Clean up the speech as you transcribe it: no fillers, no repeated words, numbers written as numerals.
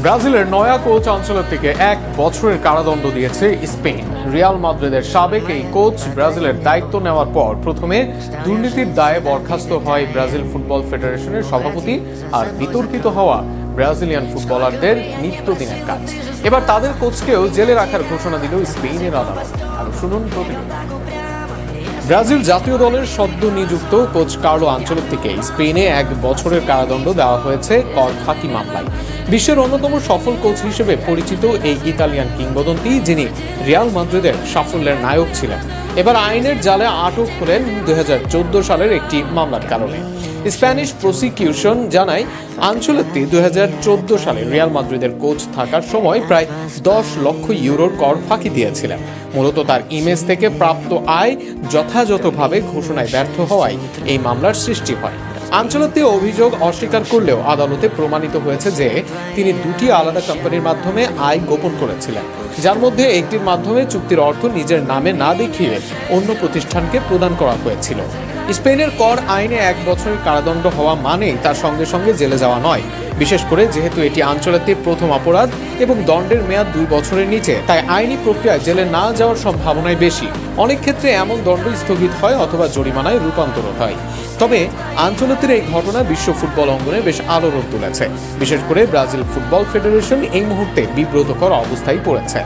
ব্রাজিলের নয়া কোচ আনচেলত্তিকে 1 বছরের কারাদণ্ড দিয়েছে স্পেন। রিয়াল মাদ্রিদের সাবেক এই কোচ ব্রাজিলের দায়িত্ব নেওয়ার পর প্রথমে দুর্নীতির দায়ে বরখাস্ত হয় ব্রাজিল ফুটবল ফেডারেশনের সভাপতি, আর বিতর্কিত হওয়া ব্রাজিলিয়ান ফুটবলারদের নিত্যদিনের কাজ। এবার তাদের কোচকেও জেলে রাখার ঘোষণা দিল স্পেনের আদালত। আর শুনুন প্রতিবেদন। ব্রাজিল জাতীয় দলের সদ্য নিযুক্ত কোচ কার্লো আনচেলত্তিকে স্পেনে 1 বছরের কারাদণ্ড দেওয়া হয়েছে কর ফাঁকি মামলায়। বিশ্বের অন্যতম সফল কোচ হিসেবে পরিচিত এই ইতালিয়ান কিংবদন্তি, যিনি রিয়াল মাদ্রিদের সাফল্যের নায়ক ছিলেন, এবার আইনের জালে আটক হলেন 2014 সালের একটি মামলার কারণে। স্প্যানিশ প্রসিকিউশন জানায়, আনচেলত্তি 2014 সালে রিয়াল মাদ্রিদের কোচ থাকার সময় প্রায় 10 লক্ষ ইউরোর কর ফাঁকি দিয়েছিলেন। মূলত তার ইমেজ থেকে প্রাপ্ত আয় যথাযথভাবে ঘোষণায় ব্যর্থ হওয়ায় এই মামলার সৃষ্টি হয়। আনচেলত্তি অভিযোগ অস্বীকার করলেও আদালতে প্রমাণিত হয়েছে যে তিনি 2টি আলাদা কোম্পানির মাধ্যমে আয় গোপন করেছিলেন, যার মধ্যে একটির মাধ্যমে চুক্তির অর্থ নিজের নামে না দেখিয়ে অন্য প্রতিষ্ঠানকে প্রদান করা হয়েছিল। স্পেনের কর আইনে 1 বছরের কারাদণ্ড হওয়া মানেই তার সঙ্গে সঙ্গে জেলে যাওয়া নয়। বিশেষ করে যেহেতু এটি আনচেলত্তির প্রথম অপরাধ এবং দণ্ডের মেয়াদ 2 বছরের নিচে, তাই আইনি প্রক্রিয়ায় জেলে না যাওয়ার সম্ভাবনাই বেশি। অনেক ক্ষেত্রে এমন দণ্ড স্থগিত হয় অথবা জরিমানায় রূপান্তর হয়। তবে আনচেলত্তির এই ঘটনা বিশ্ব ফুটবল অঙ্গনে বেশ আলোড়ন তুলেছে। বিশেষ করে ব্রাজিল ফুটবল ফেডারেশন এই মুহূর্তে বিব্রতকর অবস্থায় পড়েছে।